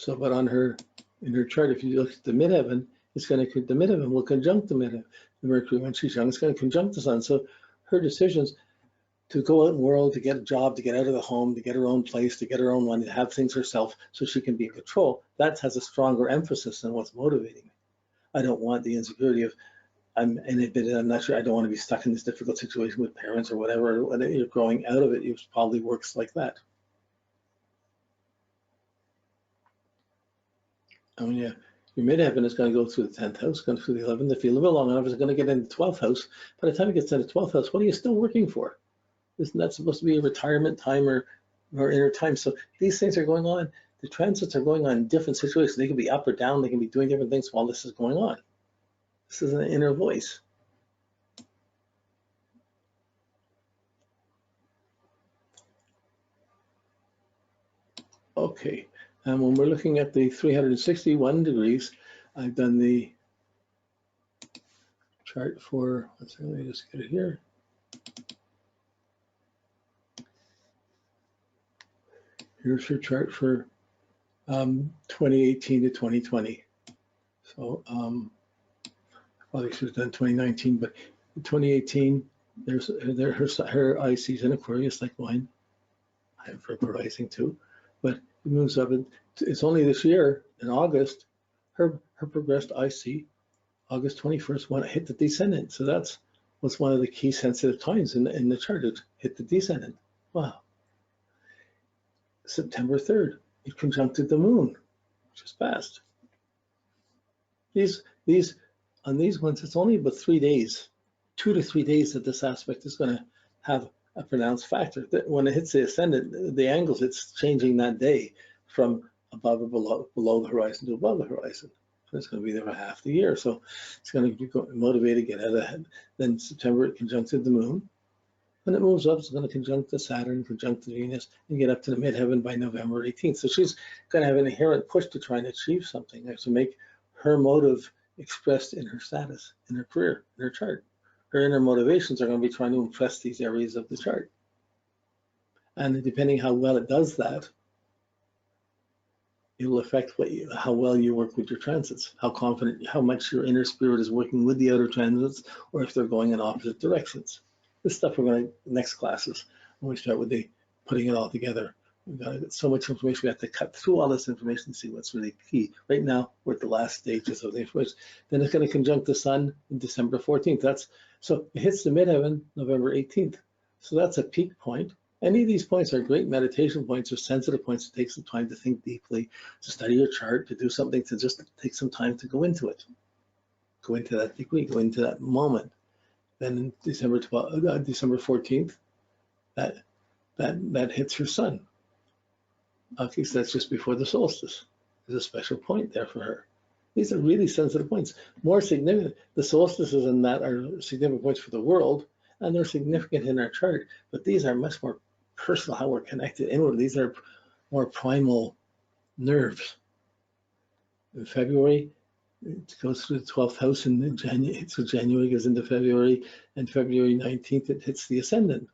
So, but in her chart, if you look at the midheaven, the midheaven will conjunct the Mercury when she's young. It's going to conjunct the sun. So her decisions to go out in the world, to get a job, to get out of the home, to get her own place, to get her own money, to have things herself so she can be in control, that has a stronger emphasis than what's motivating me. I don't want the insecurity of, I'm not sure, I don't want to be stuck in this difficult situation with parents or whatever. When you're growing out of it, it probably works like that. I mean, yeah, your midheaven is going to go through the 10th house, going through the 11th. If you live it long enough, it's going to get into the 12th house. By the time it gets into the 12th house, what are you still working for? Isn't that supposed to be a retirement time or inner time? So these things are going on. The transits are going on in different situations. They can be up or down. They can be doing different things while this is going on. This is an inner voice. Okay, and when we're looking at the 361 degrees, I've done the chart for, let's see, let me just get it here. Here's her chart for 2018 to 2020. So I probably should have done 2019, but in 2018, there's her IC's in Aquarius like mine. I have her rising too, but it moves up. It's only this year in August, her progressed IC, August 21st, when it hit the descendant. So that was one of the key sensitive times in the chart. It hit the descendant. Wow. September 3rd, it conjuncted the moon, which is fast. On these ones, it's only about 3 days, 2 to 3 days that this aspect is going to have a pronounced factor. That when it hits the ascendant, the angles, it's changing that day from above or below the horizon to above the horizon. And it's going to be there for half the year. So it's going to be motivated to get out ahead. Then September, it conjuncted the moon. When it moves up, it's going to conjunct the Saturn, conjunct the Venus, and get up to the midheaven by November 18th. So she's going to have an inherent push to try and achieve something, to make her motive expressed in her status, in her career, in her chart. Her inner motivations are going to be trying to impress these areas of the chart. And depending how well it does that, it will affect how well you work with your transits, how confident, how much your inner spirit is working with the outer transits, or if they're going in opposite directions. This stuff we're going to, next classes, when we start with the putting it all together. We've got so much information, we have to cut through all this information to see what's really key. Right now, we're at the last stages of the information. Then it's going to conjunct the sun in December 14th. So it hits the midheaven November 18th. So that's a peak point. Any of these points are great meditation points or sensitive points to take some time to think deeply, to study your chart, to do something, to just take some time to go into it. Go into that degree, go into that moment. Then in December 14th, that hits her sun. Okay, so that's just before the solstice. There's a special point there for her. These are really sensitive points. More significant, the solstices and that are significant points for the world, and they're significant in our chart, but these are much more personal, how we're connected inward. These are more primal nerves. In February, it goes through the 12th house, and in January, so January goes into February, and February 19th, it hits the ascendant.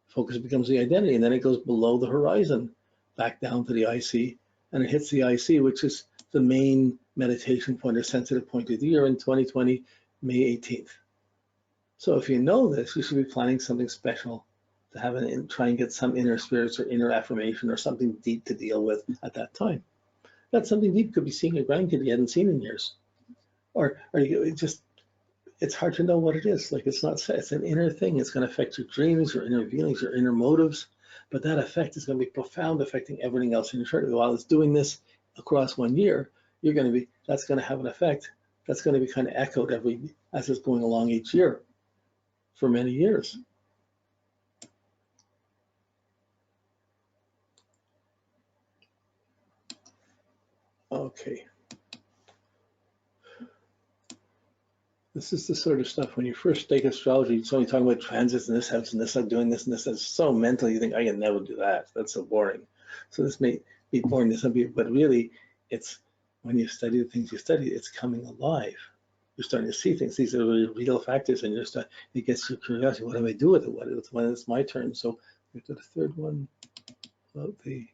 Focus becomes the identity, and then it goes below the horizon, back down to the IC, and it hits the IC, which is the main meditation point or sensitive point of the year in 2020, May 18th. So if you know this, you should be planning something special to have try and get some inner spirits or inner affirmation or something deep to deal with at that time. That something deep could be seeing a grandkid you hadn't seen in years, or it's hard to know what it is. Like it's an inner thing. It's going to affect your dreams, your inner feelings, your inner motives, but that effect is going to be profound, affecting everything else in your chart. While it's doing this across 1 year, that's going to have an effect. That's going to be kind of echoed as it's going along each year for many years. Okay. This is the sort of stuff when you first take astrology, it's only talking about transits and this house and this, I'm doing this and this. It's so mental, you think, I can never do that. That's so boring. So this may be boring to some people, but really, it's when you study the things you study, it's coming alive. You're starting to see things. These are really real factors, and it gets your curiosity. What do I do with it? When it's my turn? So we go to the third one about the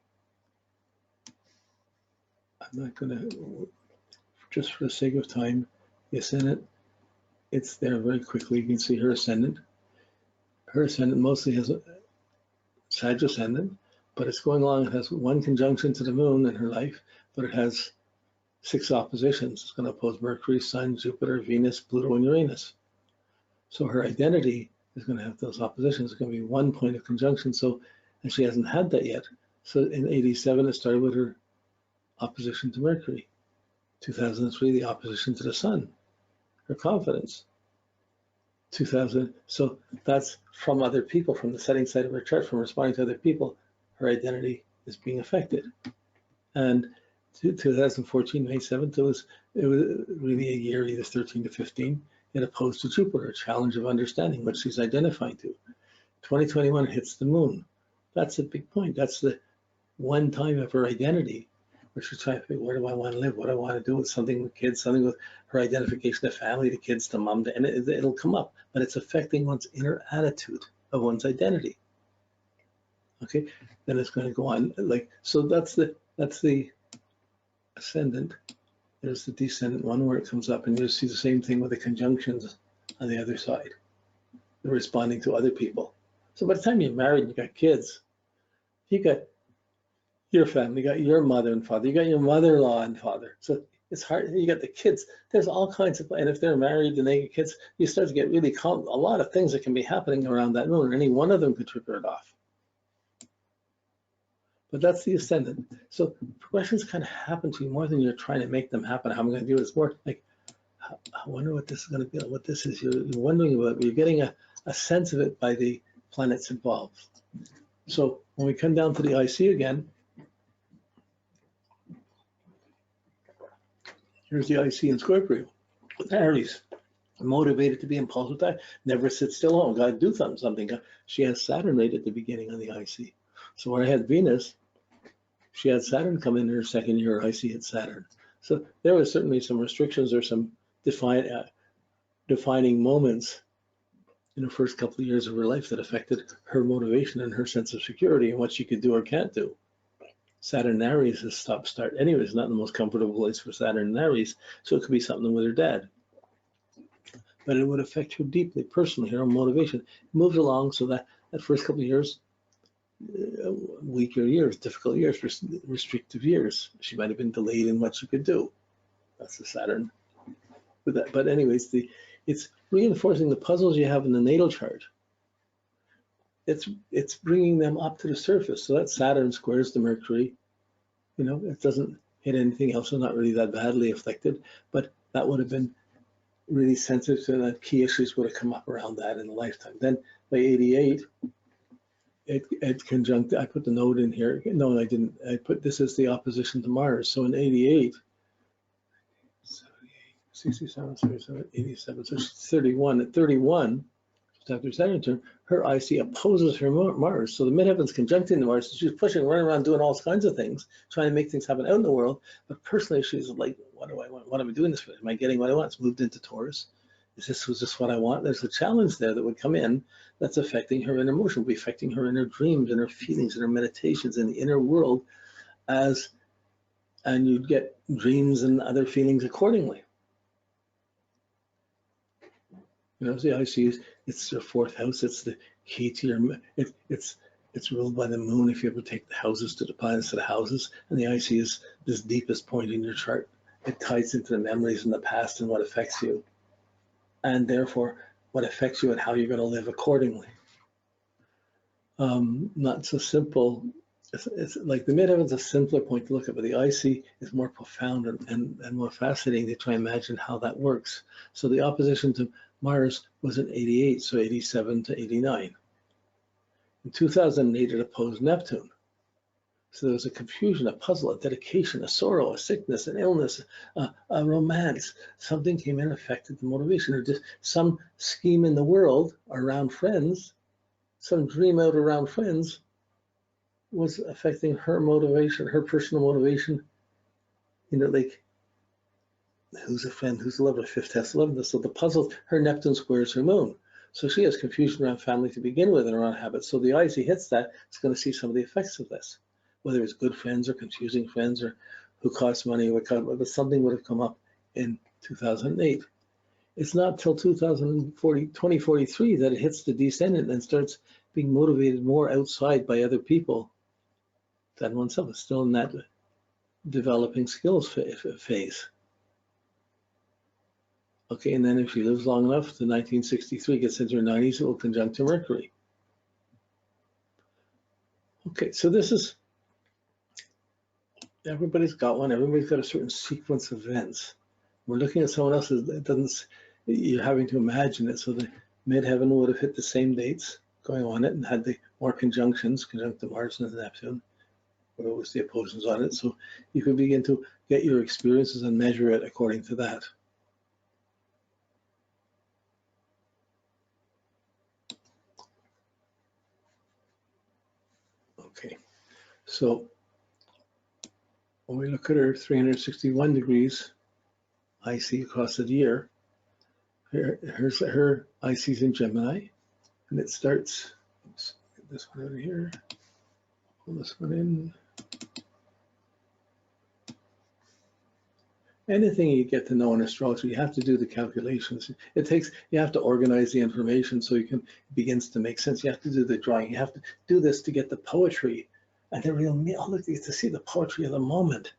I'm not going to, just for the sake of time, the ascendant, it's there very quickly. You can see her ascendant. Her ascendant mostly has a Sag ascendant, but it's going along. It has one conjunction to the moon in her life, but it has 6 oppositions. It's going to oppose Mercury, Sun, Jupiter, Venus, Pluto, and Uranus. So her identity is going to have those oppositions. It's going to be 1 point of conjunction. So, and she hasn't had that yet. So in 87, it started with her opposition to Mercury. 2003, the opposition to the Sun, her confidence. 2000, so that's from other people, from the setting side of her chart, from responding to other people, her identity is being affected. And 2014, May 7th, it was really a year, either 13 to 15, it opposed to Jupiter, a challenge of understanding, what she's identifying to. 2021 hits the moon. That's a big point. That's the one time of her identity where she's trying to figure, where do I want to live? What do I want to do with something with kids, something with her identification to family, to kids, to mom, and it'll come up, but it's affecting one's inner attitude of one's identity. Okay, then it's going to go on like, so that's the ascendant. There's the descendant one where it comes up, and you'll see the same thing with the conjunctions on the other side. They're responding to other people. So by the time you're married and you got kids, you got your family, you got your mother and father, you got your mother-in-law and father. So it's hard. You got the kids. There's all kinds of, and if they're married and they get kids, you start to get really a lot of things that can be happening around that moon, or any one of them could trigger it off. But that's the ascendant. So progressions kind of happen to you more than you're trying to make them happen. How am I going to do it? It's more like, I wonder what this is going to be, what this is. You're wondering about it. You're getting a sense of it by the planets involved. So when we come down to the IC again, here's the IC in Scorpio with Aries, motivated to be impulsive, never sit still. Oh, got to do something. She has Saturn right at the beginning of the IC. So where I had Venus, she had Saturn come in her second year. IC had Saturn. So there was certainly some restrictions or some defining moments in the first couple of years of her life that affected her motivation and her sense of security and what she could do or can't do. Saturn and Aries is stop-start. Anyway, it's not the most comfortable place for Saturn and Aries, so it could be something with her dad. But it would affect her deeply, personally, her own motivation. It moves along so that first couple of years, weaker years, difficult years, restrictive years. She might have been delayed in what she could do. That's the Saturn. But anyways, it's reinforcing the puzzles you have in the natal chart. It's bringing them up to the surface. So that Saturn squares the Mercury. You know, it doesn't hit anything else. So not really that badly affected. But that would have been really sensitive to the key issues would have come up around that in a lifetime. Then by 88, it conjunct. I put the note in here. No, I didn't. I put this as the opposition to Mars. So in 88. 67, 77, 87, so she's 31. At 31, just after Saturn turn, her IC opposes her Mars. So the midheaven's conjuncting the Mars. So she's pushing, running around doing all kinds of things, trying to make things happen out in the world. But personally, she's like, what do I want? What am I doing this for? Am I getting what I want? It's moved into Taurus. Was this what I want? There's a challenge there that would come in that's affecting her inner emotion, will be affecting her inner dreams and her feelings and her meditations in the inner world and you'd get dreams and other feelings accordingly. You know, the IC it's your 4th house. It's the key to your. It's ruled by the moon. If you ever take the houses to the planets to the houses, and the IC is this deepest point in your chart. It ties into the memories in the past and what affects you, and therefore what affects you and how you're going to live accordingly. Not so simple. It's like the midheaven's a simpler point to look at, but the IC is more profound and more fascinating to try and imagine how that works. So the opposition to Mars was in 88, so 87 to 89. In 2008, it opposed Neptune. So there was a confusion, a puzzle, a dedication, a sorrow, a sickness, an illness, a romance. Something came in and affected the motivation, or just some scheme in the world around friends, some dream out around friends was affecting her motivation, her personal motivation. You know, like, who's a friend, who's a lover, 5th house, 11th. So the puzzle, her Neptune squares her moon. So she has confusion around family to begin with and around habits. So the IC hits that, it's going to see some of the effects of this, whether it's good friends or confusing friends or who cost money, but something would have come up in 2008. It's not till 2043 that it hits the descendant and starts being motivated more outside by other people than oneself. It's still in that developing skills phase. Okay, and then if she lives long enough, the 1963 gets into her 90s, it will conjunct to Mercury. Okay, so this is, everybody's got one, everybody's got a certain sequence of events. We're looking at someone else's, it doesn't, you're having to imagine it. So the midheaven would have hit the same dates going on it and had the more conjunctions, conjunct to Mars and Neptune, what was the oppositions on it. So you can begin to get your experiences and measure it according to that. Okay, so when we look at her 361 degrees IC across the year, her IC's in Gemini, and it starts, oops, get this one out of here, pull this one in. Anything you get to know in astrology, you have to do the calculations. It takes, you have to organize the information so it begins to make sense. You have to do the drawing. You have to do this to get the poetry and the real, oh, look, you get to see the poetry of the moment,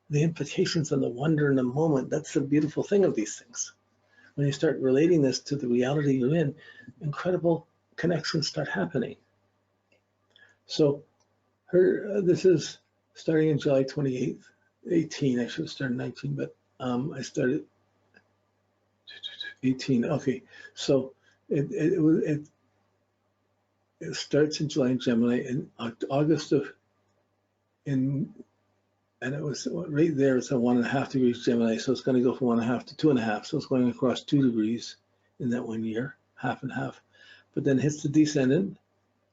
the implications and the wonder in the moment. That's the beautiful thing of these things. When you start relating this to the reality you're in, incredible connections start happening. So this is starting in July 28th. 18, I should have started 19, but I started 18. Okay, so it starts in July in Gemini, in August and it was right there. It's a 1.5 degrees Gemini, so it's going to go from 1.5 to 2.5. So it's going across 2 degrees in that 1 year, half and half. But then hits the descendant,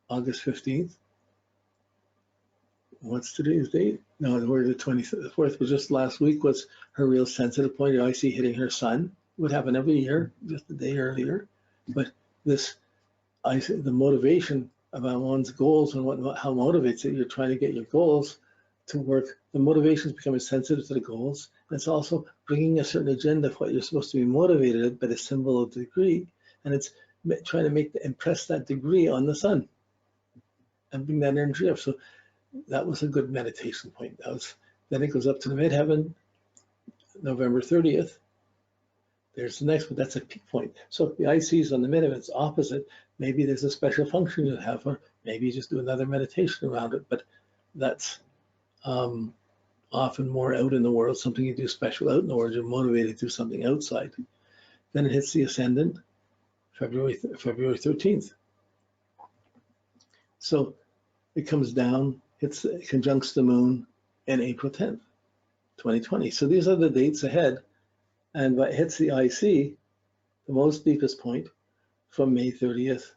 August 15th. What's today's date? No, we're the 24th, but just last week was her real sensitive point. I see hitting her sun. It would happen every year, just a day earlier. But this, the motivation about one's goals and how motivates it, you're trying to get your goals to work. The motivation is becoming sensitive to the goals. And it's also bringing a certain agenda of what you're supposed to be motivated by the symbol of the degree. And it's trying to impress that degree on the sun and bring that energy up. So that was a good meditation point. Then it goes up to the midheaven, November 30th. There's the next one. That's a peak point. So if the IC is on the midheaven, it's opposite. Maybe there's a special function you have, or maybe you just do another meditation around it. But that's often more out in the world, something you do special out in the world. You're motivated to do something outside. Then it hits the ascendant, February 13th. So it comes down. It conjuncts the moon in April 10th, 2020. So these are the dates ahead. And what hits the IC, the most deepest point, from May 30th,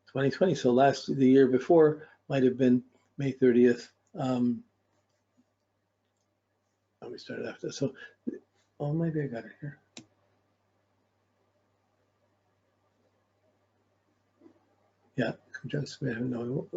2020. So the year before might have been May 30th. We started after. So, oh, maybe I got it here. Yeah, conjuncts. No,